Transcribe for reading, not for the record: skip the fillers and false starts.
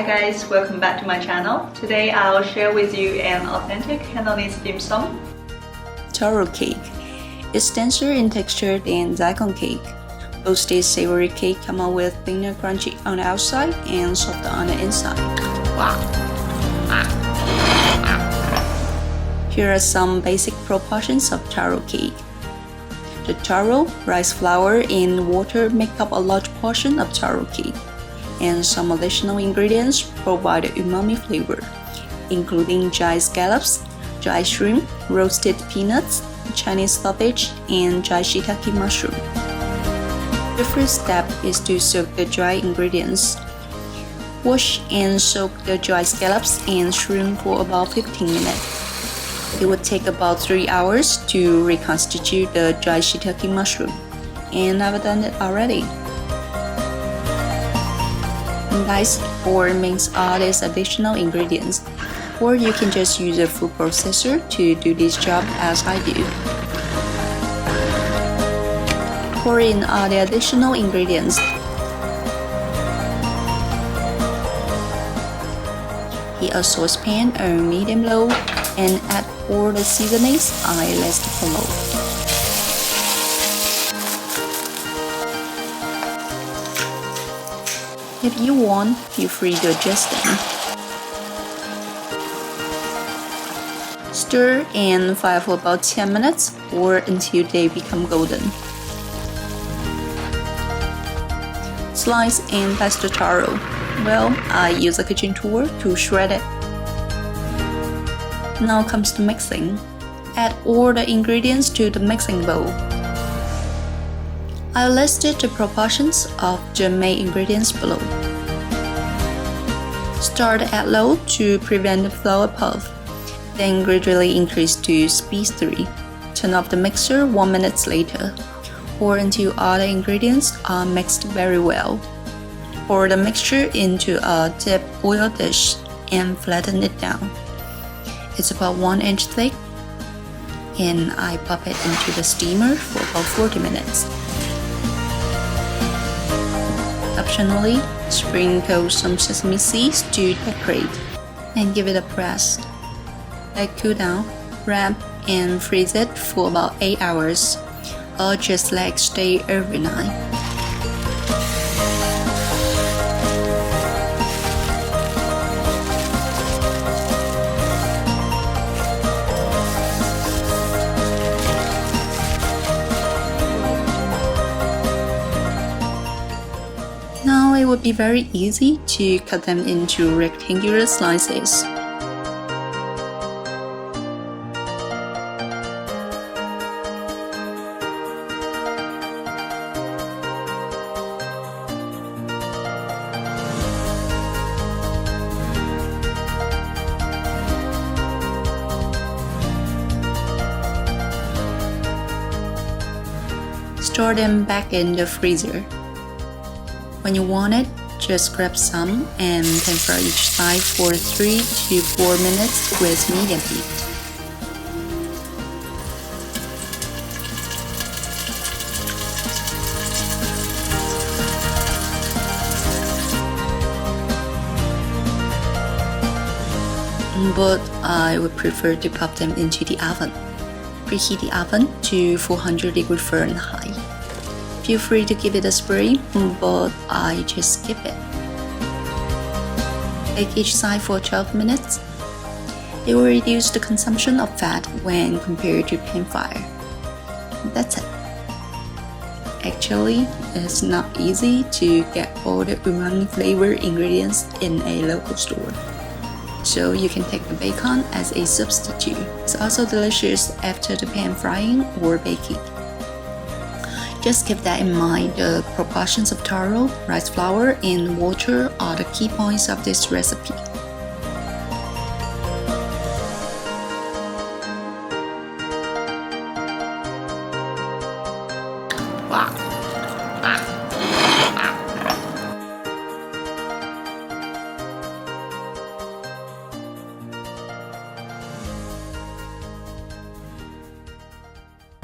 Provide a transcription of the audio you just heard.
guys, welcome back to my channel. Today I'll share with you an authentic Cantonese dim sum. Taro cake is denser in texture than daikon cake. Both this savory cake come out with thinner crunchy on the outside and softer on the inside. Here are some basic proportions of taro cake. The taro, rice flour, and water make up a large portion of taro cake, and some additional ingredients provide the umami flavor, including dried scallops, dried shrimp, roasted peanuts, Chinese sausage, and dried shiitake mushroom. The first step is to soak the dry ingredients. Wash and soak the dried scallops and shrimp for about 15 minutes. It would take about 3 hours to reconstitute the dried shiitake mushroom, and I've done it already. Dice or mince all these additional ingredients, or you can just use a food processor to do this job as I do. Pour in all the additional ingredients. Heat a saucepan on medium-low and add all the seasonings I listed below. If you want, feel free to adjust them. Stir and fry for about 10 minutes or until they become golden. Slice and dice the taro. Well, I use a kitchen tool to shred it. Now comes the mixing. Add all the ingredients to the mixing bowl. I listed the proportions of the main ingredients below. Start at low to prevent the flour puff, then gradually increase to speed 3. Turn off the mixer 1 minute later, or until all the ingredients are mixed very well. Pour the mixture into a deep oil dish and flatten it down. It's about 1 inch thick, and I pop it into the steamer for about 40 minutes. Optionally, sprinkle some sesame seeds to decorate and give it a press. Let cool down, wrap, and freeze it for about 8 hours, or just like stay overnight. Now it would be very easy to cut them into rectangular slices. Store them back in the freezer. When you want it, just grab some and pan fry each side for 3 to 4 minutes with medium heat. But I would prefer to pop them into the oven. Preheat the oven to 400 degrees Fahrenheit. Feel free to give it a spray, but I just skip it. Bake each side for 12 minutes. It will reduce the consumption of fat when compared to pan fire. That's it. Actually, it's not easy to get all the umami flavor ingredients in a local store, so you can take the bacon as a substitute. It's also delicious after the pan frying or baking. Just keep that in mind. The proportions of taro, rice flour, and water are the key points of this recipe.